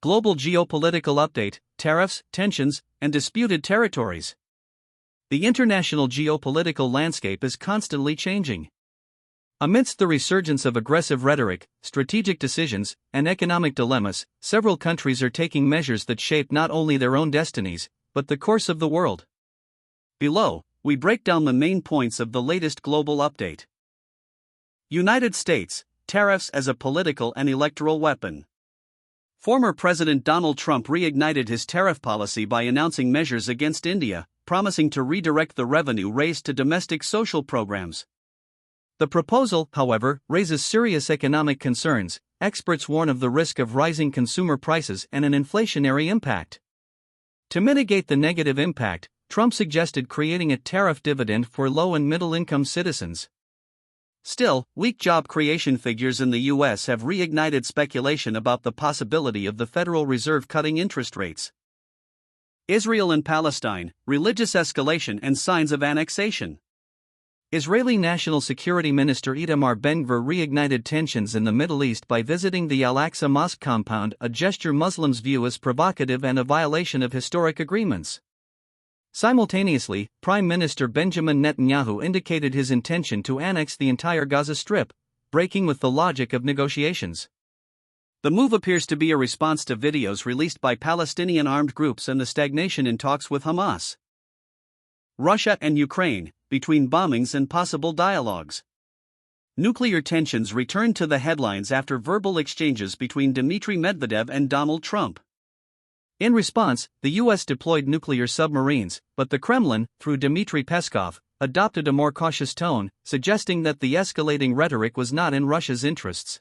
Global geopolitical update, tariffs, tensions, and disputed territories. The international geopolitical landscape is constantly changing. Amidst the resurgence of aggressive rhetoric, strategic decisions, and economic dilemmas, several countries are taking measures that shape not only their own destinies, but the course of the world. Below, we break down the main points of the latest global update. United States, tariffs as a political and electoral weapon. Former President Donald Trump reignited his tariff policy by announcing measures against India, promising to redirect the revenue raised to domestic social programs. The proposal, however, raises serious economic concerns. Experts warn of the risk of rising consumer prices and an inflationary impact. To mitigate the negative impact, Trump suggested creating a tariff dividend for low and middle-income citizens. Still, weak job creation figures in the U.S. have reignited speculation about the possibility of the Federal Reserve cutting interest rates. Israel and Palestine, religious escalation and signs of annexation. Israeli National Security Minister Itamar Ben-Gvir reignited tensions in the Middle East by visiting the Al-Aqsa Mosque compound, a gesture Muslims view as provocative and a violation of historic agreements. Simultaneously, Prime Minister Benjamin Netanyahu indicated his intention to annex the entire Gaza Strip, breaking with the logic of negotiations. The move appears to be a response to videos released by Palestinian armed groups and the stagnation in talks with Hamas. Russia and Ukraine, between bombings and possible dialogues. Nuclear tensions returned to the headlines after verbal exchanges between Dmitry Medvedev and Donald Trump. In response, the U.S. deployed nuclear submarines, but the Kremlin, through Dmitry Peskov, adopted a more cautious tone, suggesting that the escalating rhetoric was not in Russia's interests.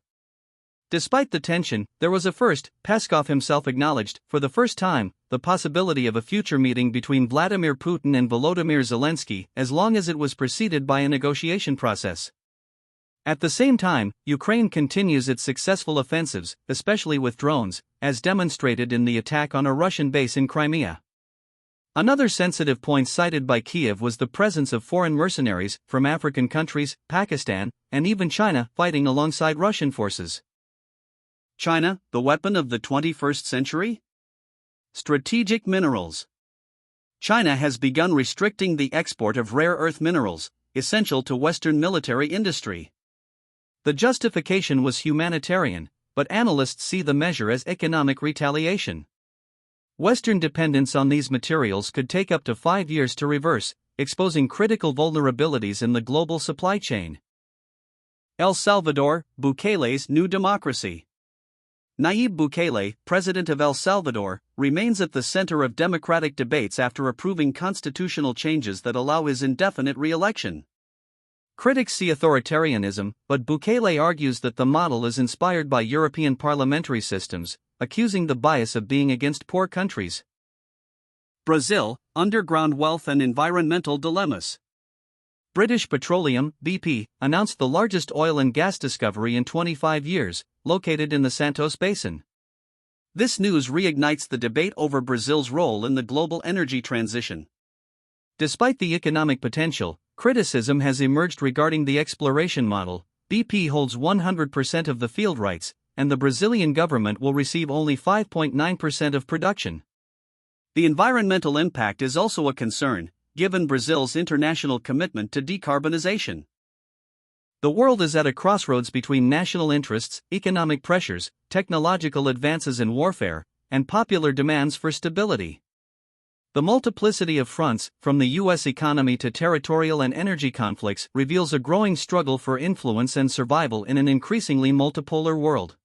Despite the tension, there was a first. Peskov himself acknowledged, for the first time, the possibility of a future meeting between Vladimir Putin and Volodymyr Zelenskyy, as long as it was preceded by a negotiation process. At the same time, Ukraine continues its successful offensives, especially with drones, as demonstrated in the attack on a Russian base in Crimea. Another sensitive point cited by Kiev was the presence of foreign mercenaries from African countries, Pakistan, and even China fighting alongside Russian forces. China, the weapon of the 21st century? Strategic minerals. China has begun restricting the export of rare earth minerals, essential to Western military industry. The justification was humanitarian, but analysts see the measure as economic retaliation. Western dependence on these materials could take up to 5 years to reverse, exposing critical vulnerabilities in the global supply chain. El Salvador, Bukele's new democracy. Nayib Bukele, president of El Salvador, remains at the center of democratic debates after approving constitutional changes that allow his indefinite re-election. Critics see authoritarianism, but Bukele argues that the model is inspired by European parliamentary systems, accusing the bias of being against poor countries. Brazil, underground wealth and environmental dilemmas. British Petroleum, BP, announced the largest oil and gas discovery in 25 years, located in the Santos Basin. This news reignites the debate over Brazil's role in the global energy transition. Despite the economic potential, criticism has emerged regarding the exploration model. BP holds 100% of the field rights, and the Brazilian government will receive only 5.9% of production. The environmental impact is also a concern, given Brazil's international commitment to decarbonization. The world is at a crossroads between national interests, economic pressures, technological advances in warfare, and popular demands for stability. The multiplicity of fronts, from the U.S. economy to territorial and energy conflicts, reveals a growing struggle for influence and survival in an increasingly multipolar world.